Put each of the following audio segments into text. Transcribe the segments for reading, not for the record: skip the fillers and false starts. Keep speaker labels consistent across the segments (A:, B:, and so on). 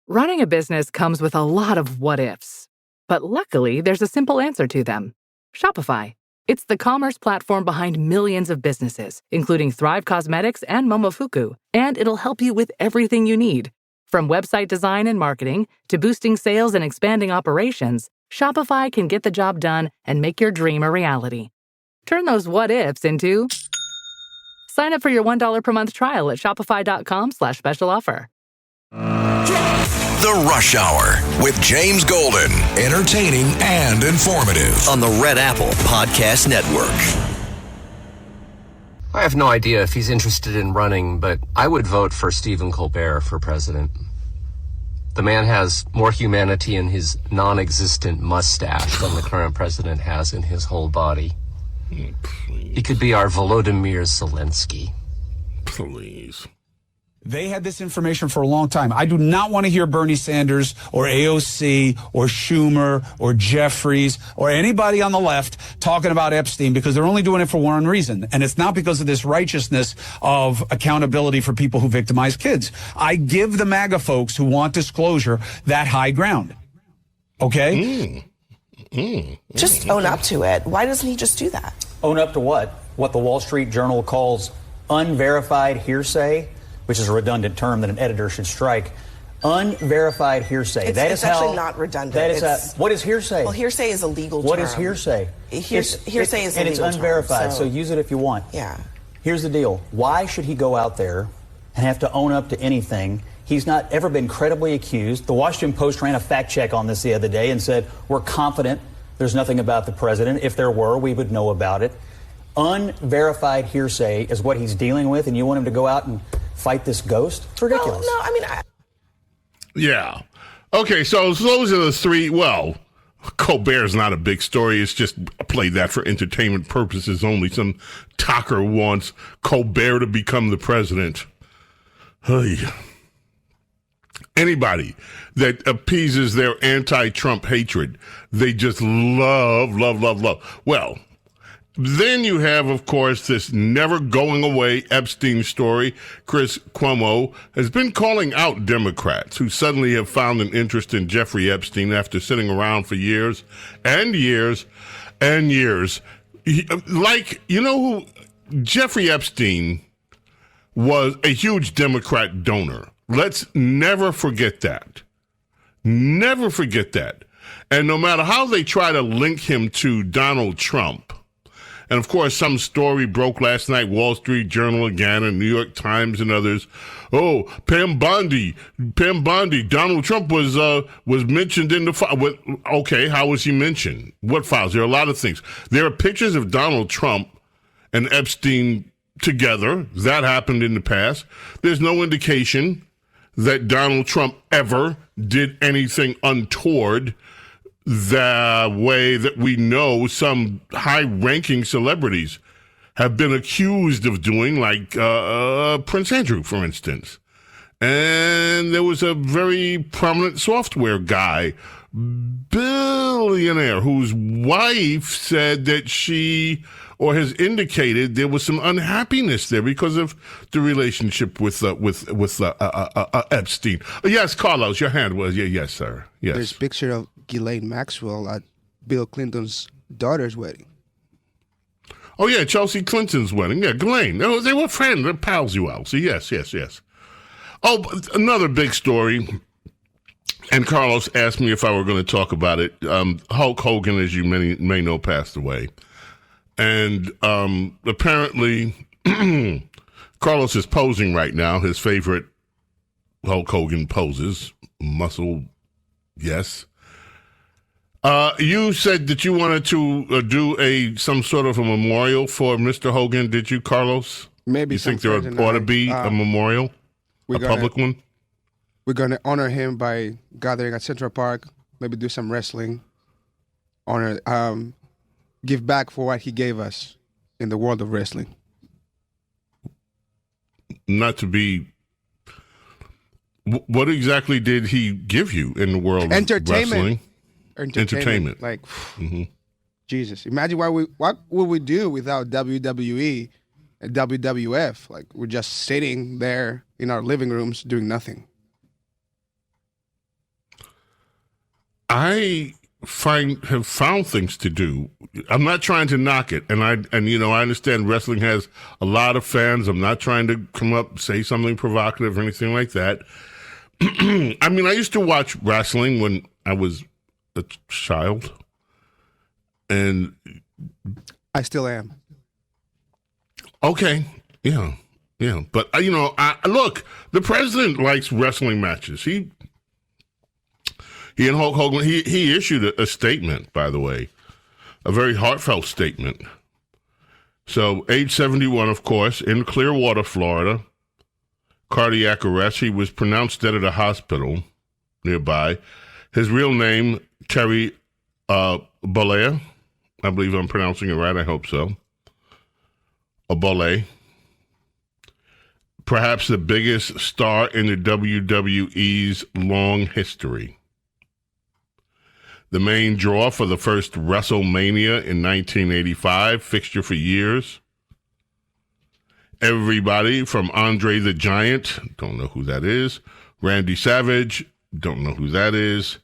A: Running a business comes with a lot of what-ifs. But luckily, there's a simple answer to them. Shopify. It's the commerce platform behind millions of businesses, including Thrive Cosmetics and Momofuku, and it'll help you with everything you need. From website design and marketing to boosting sales and expanding operations, Shopify can get the job done and make your dream a reality. Turn those what-ifs into... Sign up for your $1 per month trial at shopify.com/special offer.
B: The Rush Hour with James Golden. Entertaining and informative.
C: On the Red Apple Podcast Network.
D: I have no idea if he's interested in running, but I would vote for Stephen Colbert for president. The man has more humanity in his non-existent mustache than the current president has in his whole body. He could be our Volodymyr Zelensky.
E: Please.
F: They had this information for a long time. I do not want to hear Bernie Sanders or AOC or Schumer or Jeffries or anybody on the left talking about Epstein, because they're only doing it for one reason. And it's not because of this righteousness of accountability for people who victimize kids. I give the MAGA folks who want disclosure that high ground. Okay?
G: Just own up to it. Why doesn't he just do that?
H: Own up to what? What the Wall Street Journal calls unverified hearsay, which is a redundant term that an editor should strike. Unverified hearsay.
G: It's actually not redundant.
H: What is hearsay?
G: Well, hearsay is a legal term.
H: What is hearsay?
G: Hearsay is a legal term.
H: And it's unverified, so use it if you want.
G: Yeah.
H: Here's the deal. Why should he go out there and have to own up to anything? He's not ever been credibly accused. The Washington Post ran a fact check on this the other day and said, we're confident there's nothing about the president. If there were, we would know about it. Unverified hearsay is what he's dealing with, and you want him to go out and fight this ghost? It's ridiculous.
G: Well, no, I mean...
E: Yeah. Okay, so those are the three. Well, Colbert's not a big story. It's just played that for entertainment purposes only. Some talker wants Colbert to become the president. Hey. Anybody that appeases their anti-Trump hatred, they just love. Well, then you have, of course, this never going away Epstein story. Chris Cuomo has been calling out Democrats who suddenly have found an interest in Jeffrey Epstein after sitting around for years and years and years. Jeffrey Epstein was a huge Democrat donor. Let's never forget that. Never forget that. And no matter how they try to link him to Donald Trump, and of course some story broke last night, Wall Street Journal again and New York Times and others. Oh, Pam Bondi, Donald Trump was mentioned in the file. Okay, how was he mentioned? What files? There are a lot of things. There are pictures of Donald Trump and Epstein together. That happened in the past. There's no indication that Donald Trump ever did anything untoward the way that we know some high-ranking celebrities have been accused of doing, like Prince Andrew, for instance. And there was a very prominent software guy, billionaire, whose wife said that she, or has indicated there was some unhappiness there because of the relationship with Epstein. Yes, Carlos, your hand was, yes, sir. Yes.
I: There's a picture of Ghislaine Maxwell at Bill Clinton's daughter's wedding.
E: Oh, yeah, Chelsea Clinton's wedding. Yeah, Ghislaine. They were friends. They're pals, you all. So yes. Oh, another big story. And Carlos asked me if I were going to talk about it. Hulk Hogan, as you may know, passed away. And apparently, Carlos is posing right now. His favorite Hulk Hogan poses. Muscle, yes. You said that you wanted to do some sort of a memorial for Mr. Hogan, did you, Carlos?
I: Maybe.
E: You think there ought to be a memorial? A public one?
I: We're going to honor him by gathering at Central Park, maybe do some wrestling, give back for what he gave us in the world of wrestling.
E: Not to be... What exactly did he give you in the world of wrestling? Entertainment.
I: Like, Jesus. Imagine what would we do without WWE and WWF? Like, we're just sitting there in our living rooms doing nothing.
E: I have found things to do. I'm not trying to knock it, and I understand wrestling has a lot of fans. I'm not trying to come up say something provocative or anything like that. I mean, I used to watch wrestling when I was a child, and
I: I still am.
E: Okay, yeah. But look, the president likes wrestling matches. He and Hulk Hogan. He issued a statement, by the way, a very heartfelt statement. So, age 71, of course, in Clearwater, Florida. Cardiac arrest. He was pronounced dead at a hospital nearby. His real name, Terry Bollea. I believe I'm pronouncing it right. I hope so. Bollea. Perhaps the biggest star in the WWE's long history. The main draw for the first WrestleMania in 1985, fixture for years. Everybody from Andre the Giant, don't know who that is, Randy Savage, don't know who that is,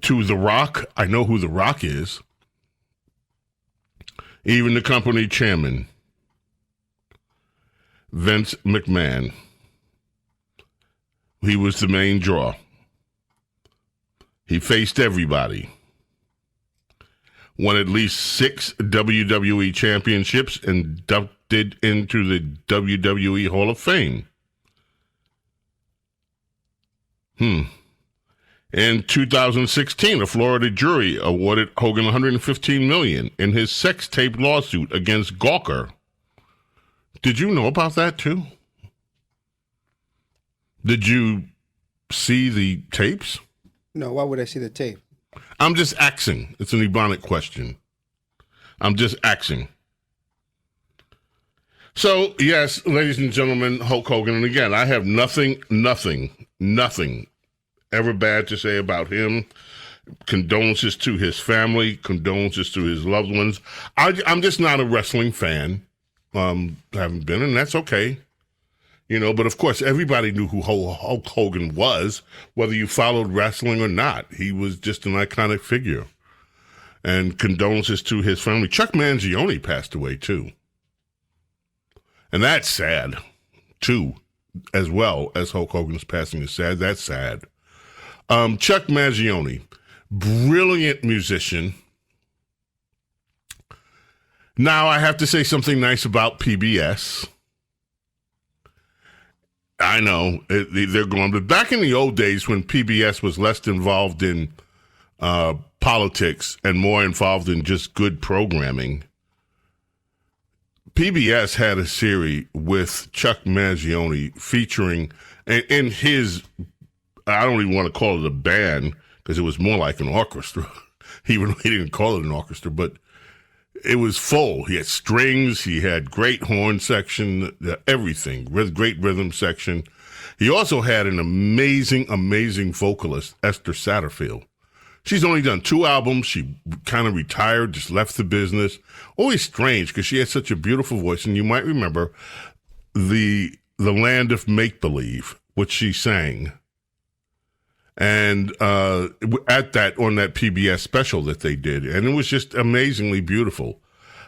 E: to The Rock, I know who The Rock is, even the company chairman, Vince McMahon. He was the main draw. He faced everybody. Won at least 6 WWE championships, inducted into the WWE Hall of Fame. In 2016, a Florida jury awarded Hogan $115 million in his sex tape lawsuit against Gawker. Did you know about that too? Did you see the tapes?
I: No, why would I see the tape?
E: I'm just asking. It's an Ebonic question. I'm just asking. So, yes, ladies and gentlemen, Hulk Hogan. And again, I have nothing ever bad to say about him. Condolences to his family. Condolences to his loved ones. I'm just not a wrestling fan. Haven't been, and that's okay. But of course, everybody knew who Hulk Hogan was, whether you followed wrestling or not. He was just an iconic figure. And condolences to his family. Chuck Mangione passed away, too. And that's sad, too, as well as Hulk Hogan's passing is sad. That's sad. Chuck Mangione, brilliant musician. Now, I have to say something nice about PBS. I know, they're going, but back in the old days when PBS was less involved in politics and more involved in just good programming, PBS had a series with Chuck Mangione featuring, in his, I don't even want to call it a band, because it was more like an orchestra. He didn't call it an orchestra, but it was full. He had strings. He had great horn section, everything, great rhythm section. He also had an amazing vocalist, Esther Satterfield. She's only done 2 albums. She kind of retired, just left the business. Always strange because she had such a beautiful voice. And you might remember the Land of Make-Believe, which she sang. And on that PBS special that they did. And it was just amazingly beautiful.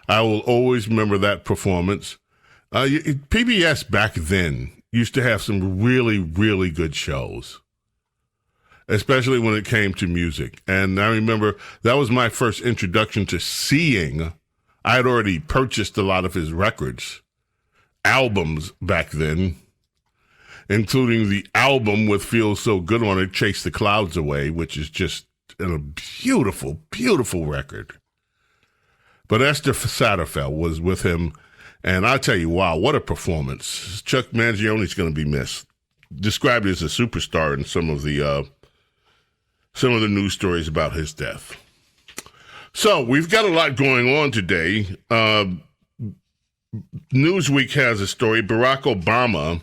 E: I will always remember that performance. PBS back then used to have some really, really good shows, especially when it came to music. And I remember that was my first introduction to seeing. I had already purchased a lot of his records, albums back then, including the album with Feels So Good on it, Chase the Clouds Away, which is just a beautiful, beautiful record. But Esther Satterfield was with him, and I tell you, wow, what a performance. Chuck Mangione's going to be missed. Described as a superstar in some of the news stories about his death. So we've got a lot going on today. Newsweek has a story. Barack Obama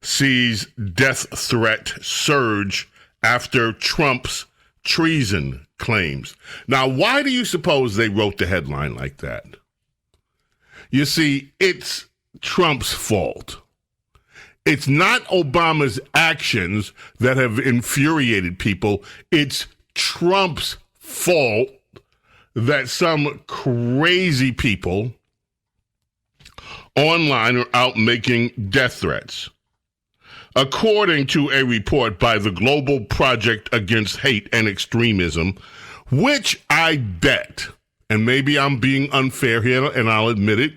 E: sees death threat surge after Trump's treason claims. Now, why do you suppose they wrote the headline like that? You see, it's Trump's fault. It's not Obama's actions that have infuriated people. It's Trump's fault that some crazy people online are out making death threats. According to a report by the Global Project Against Hate and Extremism, which I bet, and maybe I'm being unfair here and I'll admit it,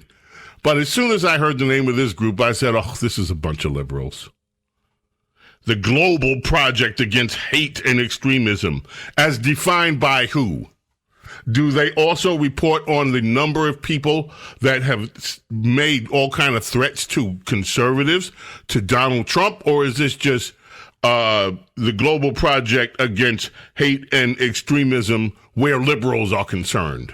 E: but as soon as I heard the name of this group, I said, oh, this is a bunch of liberals. The Global Project Against Hate and Extremism, as defined by who? Do they also report on the number of people that have made all kind of threats to conservatives, to Donald Trump, or is this just the Global Project Against Hate and Extremism where liberals are concerned?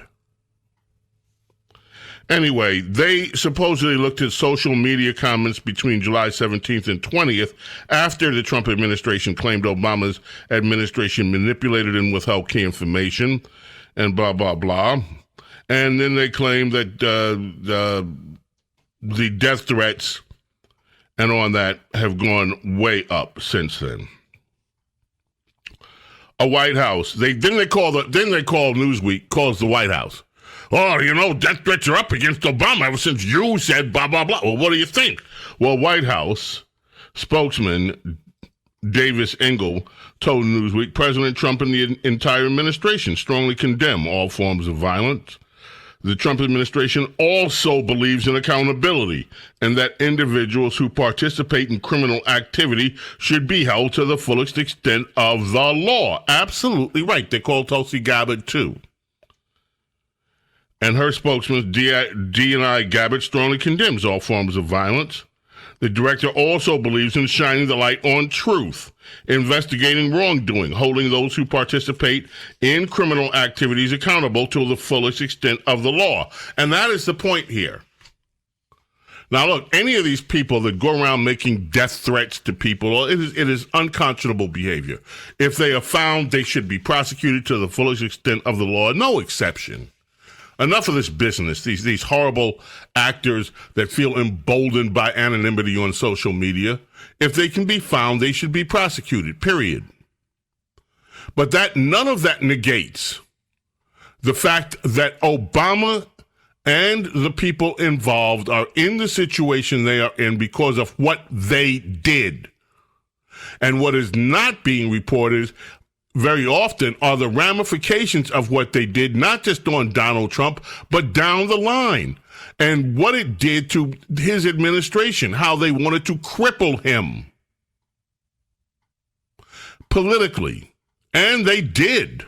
E: Anyway, they supposedly looked at social media comments between July 17th and 20th after the Trump administration claimed Obama's administration manipulated and withheld key information and blah, blah, blah. And then they claimed that the death threats and on that have gone way up since then. A White House. Then they call Newsweek calls the White House. Oh, death threats are up against Obama ever since you said blah, blah, blah. Well, what do you think? Well, White House spokesman Davis Engel told Newsweek President Trump and the entire administration strongly condemn all forms of violence. The Trump administration also believes in accountability and that individuals who participate in criminal activity should be held to the fullest extent of the law. Absolutely right. They call Tulsi Gabbard, too. And her spokesman, D&I Gabbard, strongly condemns all forms of violence. The director also believes in shining the light on truth, investigating wrongdoing, holding those who participate in criminal activities accountable to the fullest extent of the law. And that is the point here. Now, look, any of these people that go around making death threats to people, it is unconscionable behavior. If they are found, they should be prosecuted to the fullest extent of the law. No exception. Enough of this business, these horrible actors that feel emboldened by anonymity on social media. If they can be found, they should be prosecuted, period. But none of that negates the fact that Obama and the people involved are in the situation they are in because of what they did. And what is not being reported very often are the ramifications of what they did, not just on Donald Trump, but down the line, and what it did to his administration, how they wanted to cripple him politically. And they did.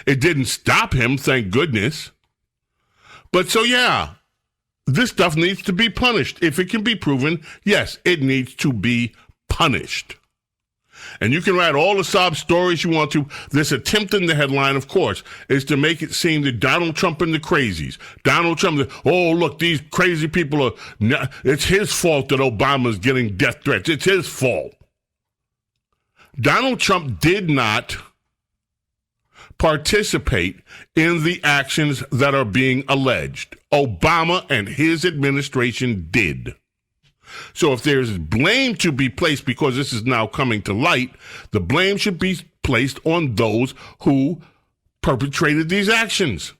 E: It didn't stop him, thank goodness. But so, yeah, this stuff needs to be punished. If it can be proven, yes, it needs to be punished. And you can write all the sob stories you want to. This attempt in the headline, of course, is to make it seem that Donald Trump and the crazies. Donald Trump, oh, look, these crazy people are, it's his fault that Obama's getting death threats. It's his fault. Donald Trump did not participate in the actions that are being alleged. Obama and his administration did. So if there's blame to be placed, because this is now coming to light, the blame should be placed on those who perpetrated these actions.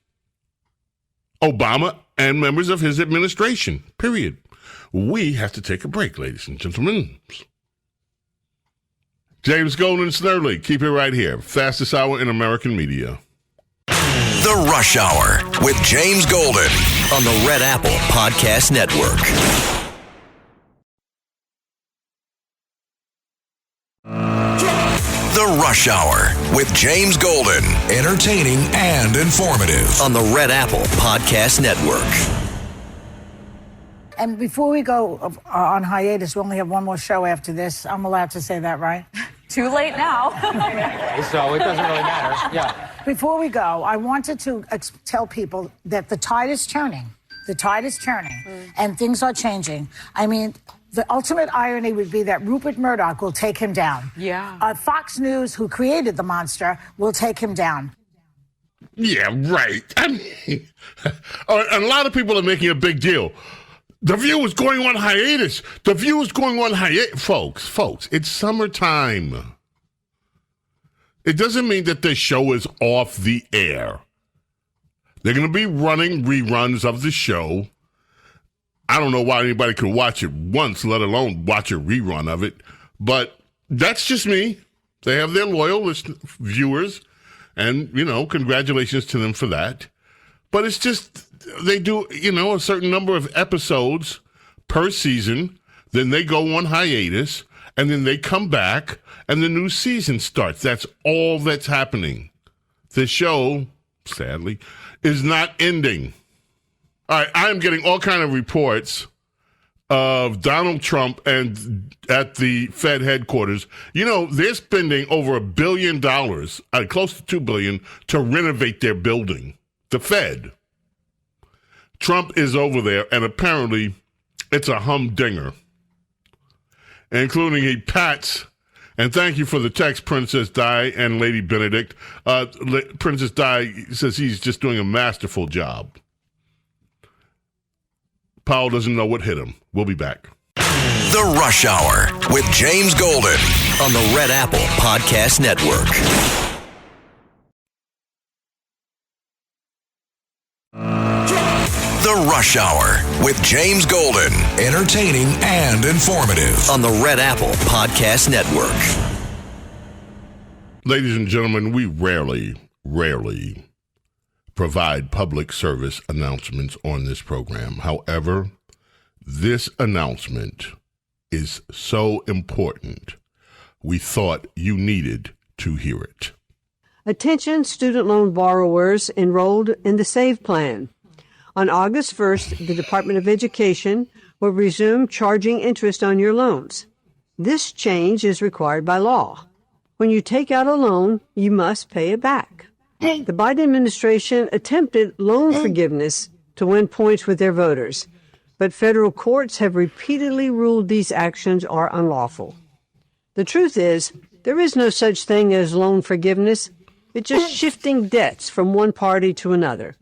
E: Obama and members of his administration, period. We have to take a break, ladies and gentlemen. James Golden, Snerdley, keep it right here. Fastest hour in American media.
B: The Rush Hour with James Golden
C: on the Red Apple Podcast Network.
B: The Rush Hour with James Golden. Entertaining and informative.
C: On the Red Apple Podcast Network.
J: And before we go on hiatus, we only have one more show after this. I'm allowed to say that, right?
K: Too late now.
L: So it doesn't really matter. Yeah.
J: Before we go, I wanted to tell people that the tide is turning. The tide is turning, and things are changing. I mean, the ultimate irony would be that Rupert Murdoch will take him down.
K: Yeah.
J: Fox News, who created the monster, will take him down.
E: Yeah, right. I mean, and a lot of people are making a big deal. The View is going on hiatus. The View is going on hiatus. Folks, it's summertime. It doesn't mean that the show is off the air. They're going to be running reruns of the show. I don't know why anybody could watch it once, let alone watch a rerun of it. But that's just me. They have their loyal viewers. And, congratulations to them for that. But it's just, they do, a certain number of episodes per season. Then they go on hiatus. And then they come back. And the new season starts. That's all that's happening. The show, sadly, is not ending. All right, I'm getting all kind of reports of Donald Trump and at the Fed headquarters. They're spending over $1 billion, close to $2 billion, to renovate their building. The Fed. Trump is over there, and apparently it's a humdinger, including he pats. And thank you for the text, Princess Di and Lady Benedict. Princess Di says he's just doing a masterful job. Powell doesn't know what hit him. We'll be back.
B: The Rush Hour with James Golden
C: on the Red Apple Podcast Network.
B: The Rush Hour with James Golden. Entertaining and informative.
C: On the Red Apple Podcast Network.
E: Ladies and gentlemen, we rarely provide public service announcements on this program. However, this announcement is so important, we thought you needed to hear it.
K: Attention student loan borrowers enrolled in the SAVE plan. On August 1st, the Department of Education will resume charging interest on your loans. This change is required by law. When you take out a loan, you must pay it back. The Biden administration attempted loan forgiveness to win points with their voters, but federal courts have repeatedly ruled these actions are unlawful. The truth is, there is no such thing as loan forgiveness. It's just shifting debts from one party to another.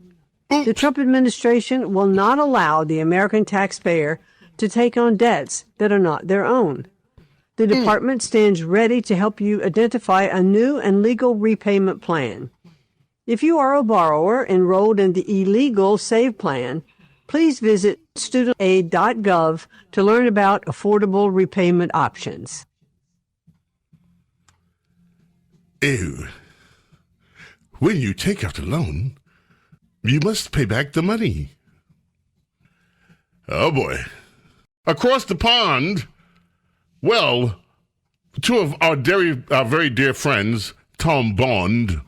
K: The Trump administration will not allow the American taxpayer to take on debts that are not their own. The department stands ready to help you identify a new and legal repayment plan. If you are a borrower enrolled in the illegal SAVE plan, please visit studentaid.gov to learn about affordable repayment options.
E: Ew. When you take out a loan, you must pay back the money. Oh, boy. Across the pond, well, two of our very dear friends, Tom Bond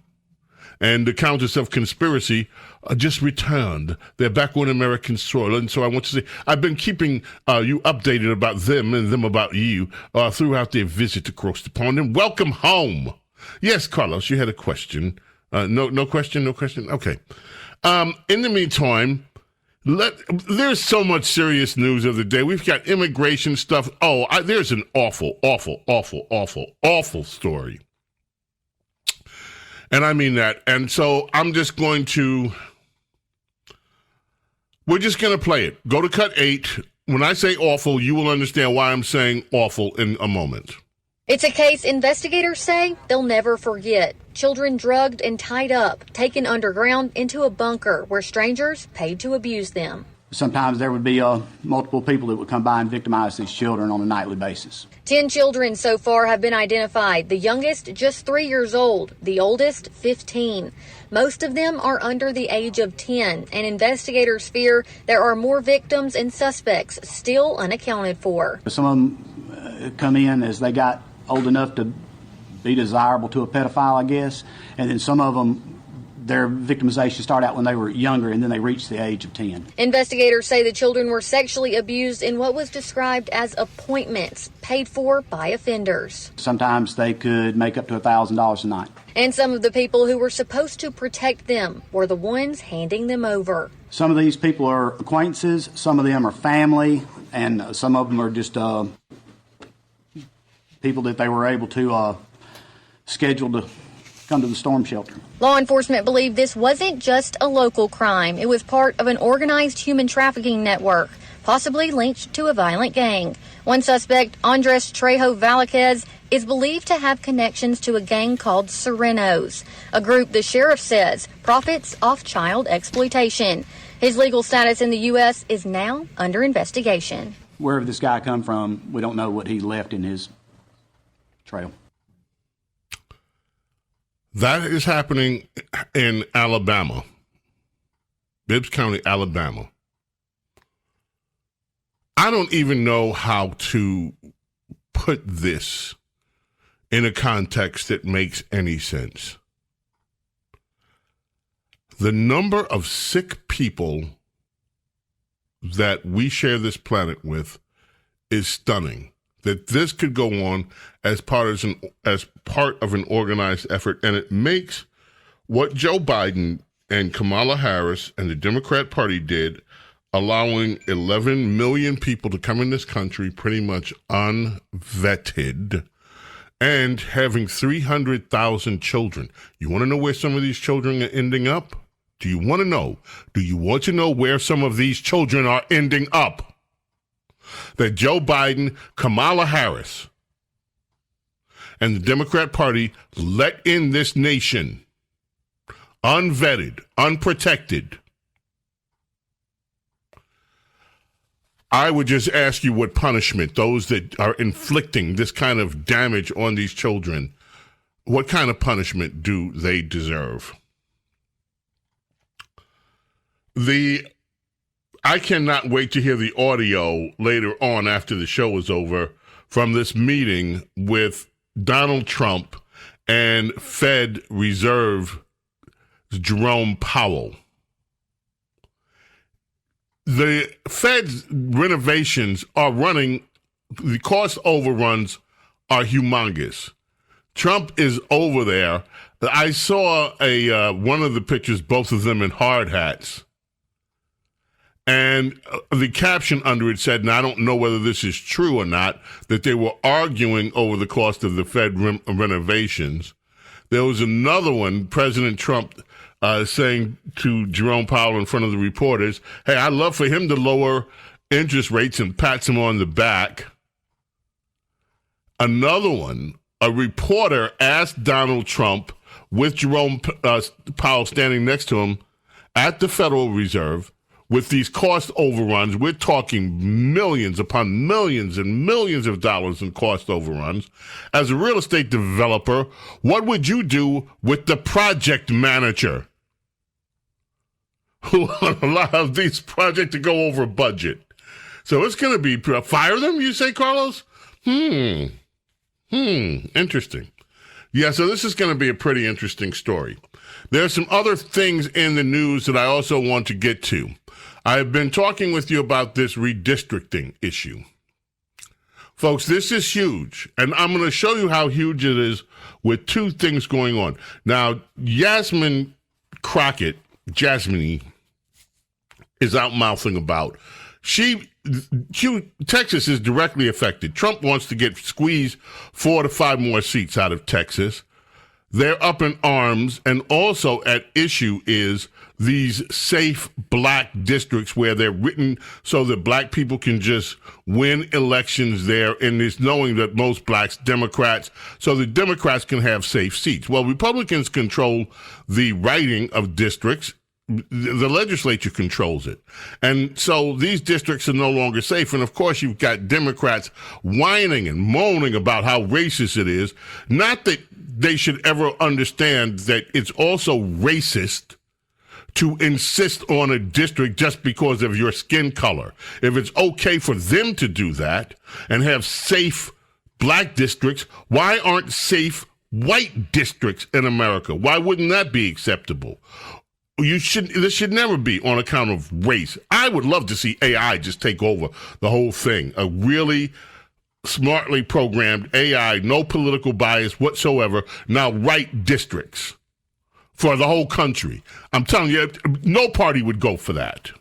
E: and the Countess of Conspiracy, just returned. They're back on American soil. And so I want to say, I've been keeping you updated about them and them about you throughout their visit across the pond. And welcome home. Yes, Carlos, you had a question. No question? Okay. In the meantime, there's so much serious news of the day. We've got immigration stuff. There's an awful story. And I mean that. And so we're just going to play it. Go to cut 8. When I say awful, you will understand why I'm saying awful in a moment.
M: It's a case investigators say they'll never forget. Children drugged and tied up, taken underground into a bunker where strangers paid to abuse them.
N: Sometimes there would be multiple people that would come by and victimize these children on a nightly basis.
M: 10 children so far have been identified, the youngest just 3 years old, the oldest 15. Most of them are under the age of 10, and investigators fear there are more victims and suspects still unaccounted for.
N: Some of them come in as they got old enough to be desirable to a pedophile, I guess, and then some of them, their victimization started out when they were younger, and then they reached the age of 10.
M: Investigators say the children were sexually abused in what was described as appointments paid for by offenders.
N: Sometimes they could make up to $1,000 a night.
M: And some of the people who were supposed to protect them were the ones handing them over.
N: Some of these people are acquaintances, some of them are family, and some of them are just people that they were able to schedule to come to the storm shelter.
M: Law enforcement believe this wasn't just a local crime. It was part of an organized human trafficking network. possibly linked to a violent gang. One suspect, Andres Trejo Valquez, is believed to have connections to a gang called Serenos, a group the sheriff says profits off child exploitation. His legal status in the U.S. is now under investigation.
N: Wherever this guy come from, we don't know what he left in his trail.
E: That is happening in Alabama, Bibbs County, Alabama. I don't even know how to put this in a context that makes any sense. The number of sick people that we share this planet with is stunning. That this could go on as part of an organized effort, and it makes what Joe Biden and Kamala Harris and the Democrat Party did, allowing 11 million people to come in this country pretty much unvetted, and having 300,000 children. You want to know where some of these children are ending up? Do you want to know? Do you want to know where some of these children are ending up? That Joe Biden, Kamala Harris, and the Democrat Party let in this nation, unvetted, unprotected. I would just ask you what punishment, those that are inflicting this kind of damage on these children, what kind of punishment do they deserve? I cannot wait to hear the audio later on after the show is over from this meeting with Donald Trump and Fed Reserve Jerome Powell. The Fed's renovations are running, the cost overruns are humongous. Trump is over there. I saw one of the pictures, both of them in hard hats. And the caption under it said, and I don't know whether this is true or not, that they were arguing over the cost of the Fed renovations. There was another one, President Trump saying to Jerome Powell in front of the reporters, hey, I'd love for him to lower interest rates, and pats him on the back. Another one, a reporter asked Donald Trump, with Jerome Powell standing next to him at the Federal Reserve, with these cost overruns, we're talking millions upon millions and millions of dollars in cost overruns. As a real estate developer, what would you do with the project manager who allows these projects to go over budget? So it's going to be, fire them, you say, Carlos? Interesting. Yeah, so this is going to be a pretty interesting story. There are some other things in the news that I also want to get to. I've been talking with you about this redistricting issue. Folks, this is huge, and I'm going to show you how huge it is with two things going on. Now, Jasmine Crockett, Jasmine, is out mouthing about. Texas is directly affected. Trump wants to squeeze 4 to 5 more seats out of Texas. They're up in arms, and also at issue is these safe black districts where they're written so that black people can just win elections there, and it's knowing that most blacks, Democrats, so the Democrats can have safe seats. Well, Republicans control the writing of districts. The legislature controls it. And so these districts are no longer safe. And of course, you've got Democrats whining and moaning about how racist it is. Not that they should ever understand that it's also racist to insist on a district just because of your skin color. If it's okay for them to do that and have safe black districts, why aren't safe white districts in America? Why wouldn't that be acceptable? This should never be on account of race. I would love to see AI just take over the whole thing. A really smartly programmed AI, no political bias whatsoever, now write districts for the whole country. I'm telling you, no party would go for that.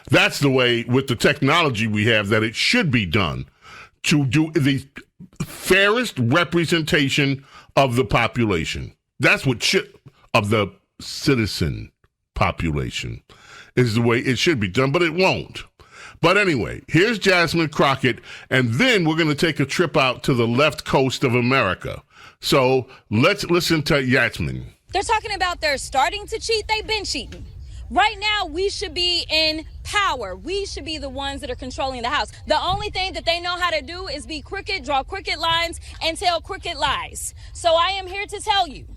E: That's the way, with the technology we have, that it should be done, to do the fairest representation of the population. That's what of the citizen population is the way it should be done, but it won't. But anyway, here's Jasmine Crockett, and then we're going to take a trip out to the left coast of America. So let's listen to Jasmine.
O: They're talking about they're starting to cheat. They've been cheating. Right now, we should be in power. We should be the ones that are controlling the House. The only thing that they know how to do is be crooked, draw crooked lines, and tell crooked lies. So I am here to tell you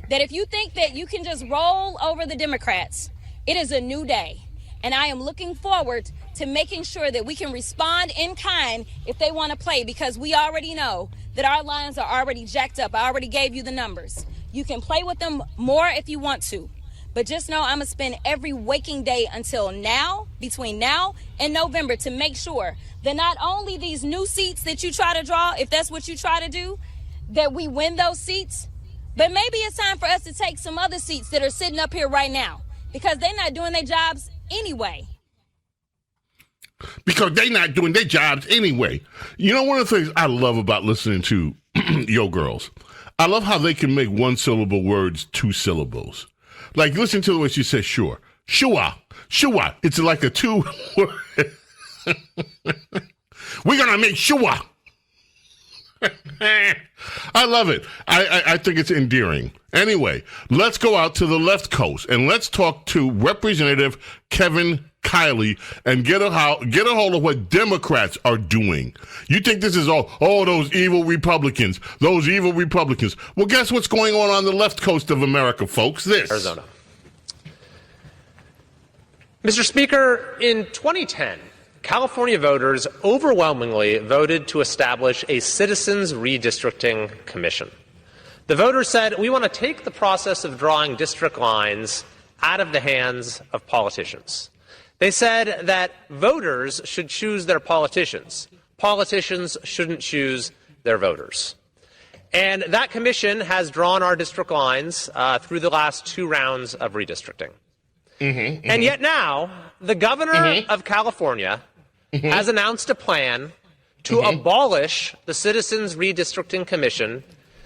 O: that if you think that you can just roll over the Democrats, it is a new day. And I am looking forward to making sure that we can respond in kind if they want to play, because we already know that our lines are already jacked up. I already gave you the numbers. You can play with them more if you want to. But just know I'm going to spend every waking day until now, between now and November, to make sure that not only these new seats that you try to draw, if that's what you try to do, that we win those seats, but maybe it's time for us to take some other seats that are sitting up here right now, because they're not doing their jobs anyway.
E: Because they're not doing their jobs anyway. You know, one of the things I love about listening to Yo Girls, I love how they can make one-syllable words 2 syllables. Like, listen to the way she says sure. Sure. Sure. It's like a 2 word. We're going to make sure. I love it. I think it's endearing. Anyway, let's go out to the left coast and let's talk to Representative Kevin Kiley and get a hold of what Democrats are doing. You think this is those evil Republicans, Well, guess what's going on the left coast of America, folks? This.
P: Arizona. Mr. Speaker, in 2010, California voters overwhelmingly voted to establish a Citizens Redistricting Commission. The voters said, we want to take the process of drawing district lines out of the hands of politicians. They said that voters should choose their politicians. Politicians shouldn't choose their voters. And that commission has drawn our district lines through the last 2 rounds of redistricting. And yet now, the governor of California has announced a plan to abolish the Citizens Redistricting Commission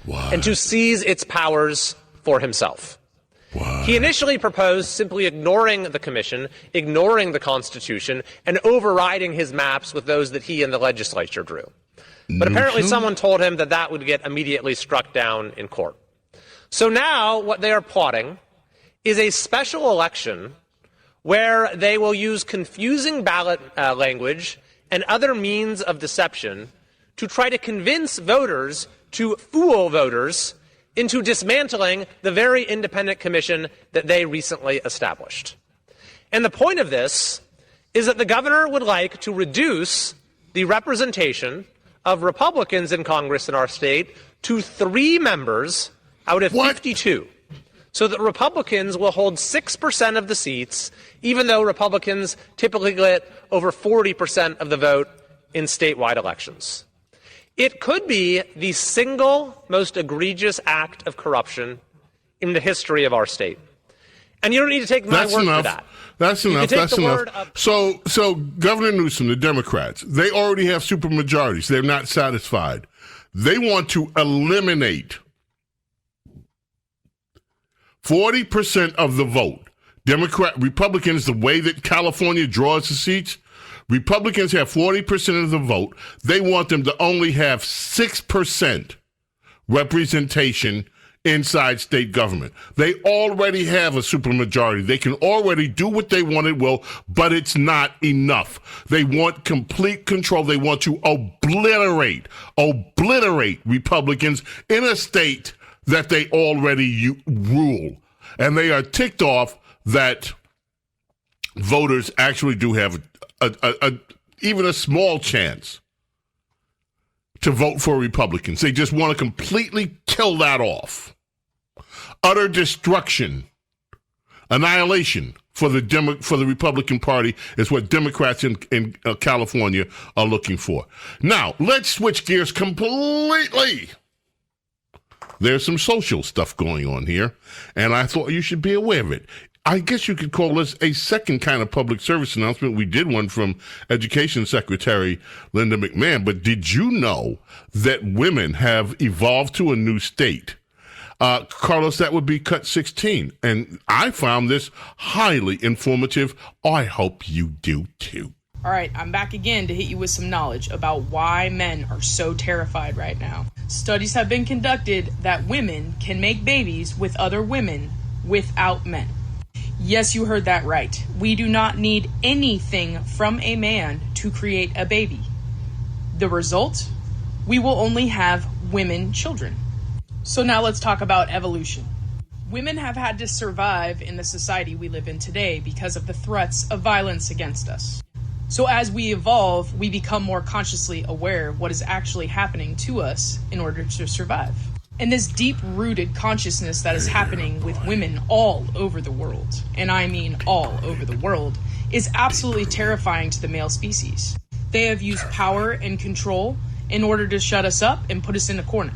P: and to seize its powers for himself. He initially proposed simply ignoring the commission, ignoring the Constitution, and overriding his maps with those that he and the legislature drew. But apparently someone told him that that would get immediately struck down in court. So now what they are plotting is a special election where they will use confusing ballot language and other means of deception to try to convince voters, to fool voters, into dismantling the very independent commission that they recently established. And the point of this is that the governor would like to reduce the representation of Republicans in Congress in our state to 3 members out of 52. So that Republicans will hold 6% of the seats, even though Republicans typically get over 40% of the vote in statewide elections. It could be the single most egregious act of corruption in the history of our state. And you don't need to take my word for that.
E: That's enough. That's enough. So Governor Newsom, the Democrats, they already have supermajorities. They're not satisfied. They want to eliminate 40% of the vote. Republicans, the way that California draws the seats, Republicans have 40% of the vote. They want them to only have 6% representation inside state government. They already have a supermajority. They can already do what they want at will, but it's not enough. They want complete control. They want to obliterate Republicans in a state that they already rule. And they are ticked off that voters actually do have even a small chance to vote for Republicans. They just want to completely kill that off. Utter destruction, annihilation for the Republican Party is what Democrats in California are looking for. Now, let's switch gears completely. There's some social stuff going on here, and I thought you should be aware of it. I guess you could call this a second kind of public service announcement. We did one from Education Secretary Linda McMahon, but did you know that women have evolved to a new state? Carlos, that would be cut 16. And I found this highly informative. I hope you do too.
Q: All right, I'm back again to hit you with some knowledge about why men are so terrified right now. Studies have been conducted that women can make babies with other women without men. Yes, you heard that right. We do not need anything from a man to create a baby. The result? We will only have women children. So now let's talk about evolution. Women have had to survive in the society we live in today because of the threats of violence against us. So as we evolve, we become more consciously aware of what is actually happening to us in order to survive. And this deep-rooted consciousness that is happening with women all over the world, and I mean all over the world, is absolutely terrifying to the male species. They have used power and control in order to shut us up and put us in a corner.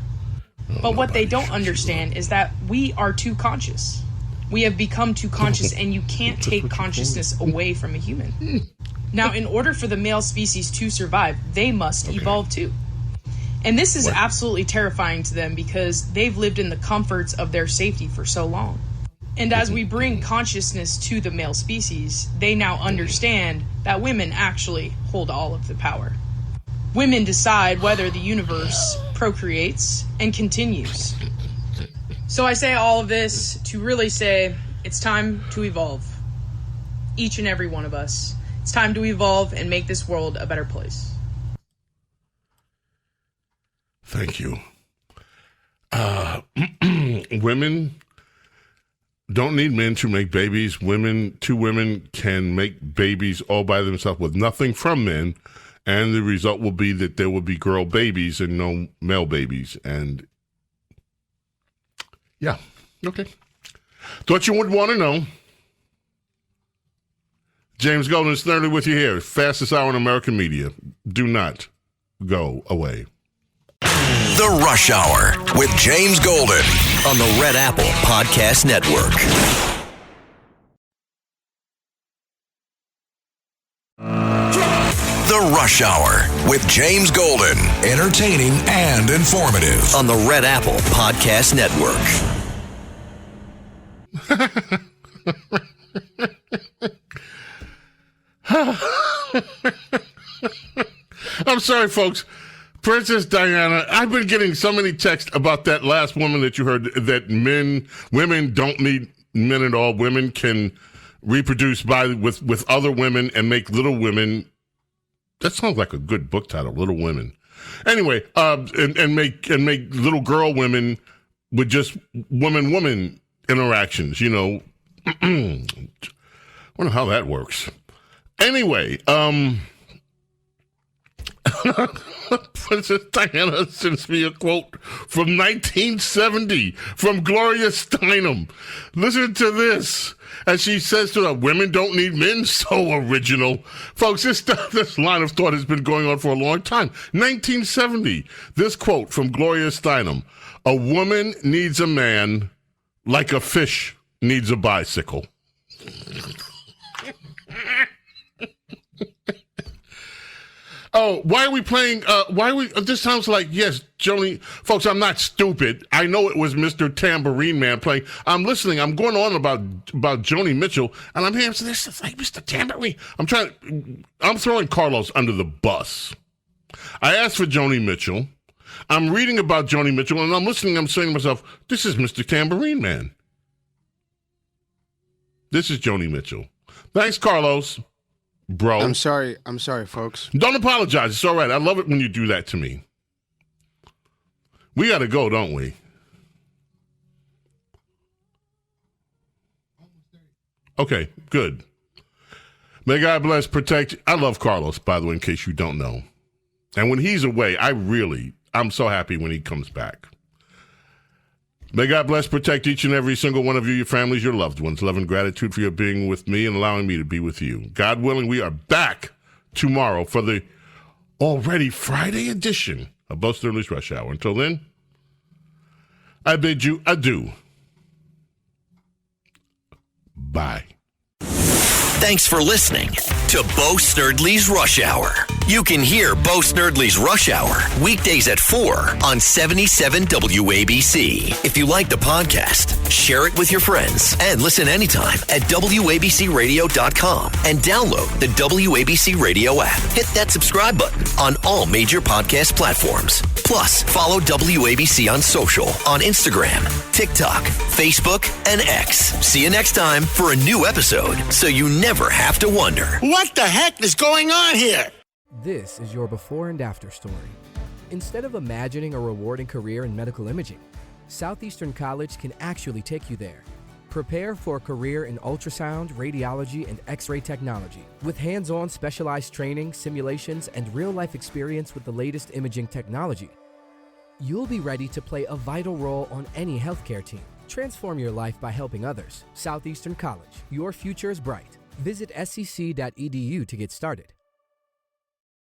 Q: But what they don't understand is that we are too conscious. We have become too conscious, and you can't take consciousness away from a human. Now, in order for the male species to survive, they must evolve too. And this is absolutely terrifying to them because they've lived in the comforts of their safety for so long. And as we bring consciousness to the male species, they now understand that women actually hold all of the power. Women decide whether the universe procreates and continues. So I say all of this to really say it's time to evolve. Each and every one of us. It's time to evolve and make this world a better place.
E: Thank you. Women don't need men to make babies. Two women can make babies all by themselves with nothing from men, and the result will be that there will be girl babies and no male babies. And yeah, okay. Thought you would want to know. James Golden and Snerdley with you here. Fastest hour in American media. Do not go away.
B: The Rush Hour with James Golden
C: on the Red Apple Podcast Network.
B: The Rush Hour with James Golden. Entertaining and informative.
C: On the Red Apple Podcast Network.
E: I'm sorry, folks. Princess Diana, I've been getting so many texts about that last woman that you heard, that women don't need men at all. Women can reproduce with other women and make little women. That sounds like a good book title, Little Women. Anyway, and make little girl women with just woman interactions, you know. Wonder how that works. Anyway, Princess Diana sends me a quote from 1970 from Gloria Steinem. Listen to this. As she says to her, women don't need men. So original. Folks, this line of thought has been going on for a long time. 1970. This quote from Gloria Steinem. A woman needs a man like a fish needs a bicycle. Oh, why are we playing, this sounds like, yes, Joni, folks, I'm not stupid. I know it was Mr. Tambourine Man playing. I'm listening. I'm going on about Joni Mitchell, and I'm hearing this is like Mr. Tambourine. I'm throwing Carlos under the bus. I asked for Joni Mitchell. I'm reading about Joni Mitchell, and I'm listening. I'm saying to myself, this is Mr. Tambourine Man. This is Joni Mitchell. Thanks, Carlos. Bro.
I: I'm sorry, folks.
E: Don't apologize. It's all right. I love it when you do that to me. We got to go, don't we? Okay, good. May God bless, protect. I love Carlos, by the way, in case you don't know. And when he's away, I'm so happy when he comes back. May God bless, protect each and every single one of you, your families, your loved ones. Love and gratitude for your being with me and allowing me to be with you. God willing, we are back tomorrow for the already Friday edition of Bo Snerdley's Rush Hour. Until then, I bid you adieu. Bye.
C: Thanks for listening to Bo Snerdley's Rush Hour. You can hear Bo Snerdley's Rush Hour weekdays at 4 on 77 WABC. If you like the podcast, share it with your friends and listen anytime at WABCRadio.com and download the WABC Radio app. Hit that subscribe button on all major podcast platforms. Plus, follow WABC on social on Instagram, TikTok, Facebook, and X. See you next time for a new episode so you never have to wonder,
R: what the heck is going on here?
S: This is your before and after story. Instead of imagining a rewarding career in medical imaging, Southeastern College can actually take you there. Prepare for a career in ultrasound, radiology, and X-ray technology with hands-on specialized training, simulations, and real-life experience with the latest imaging technology. You'll be ready to play a vital role on any healthcare team. Transform your life by helping others. Southeastern College. Your future is bright. Visit scc.edu to get started.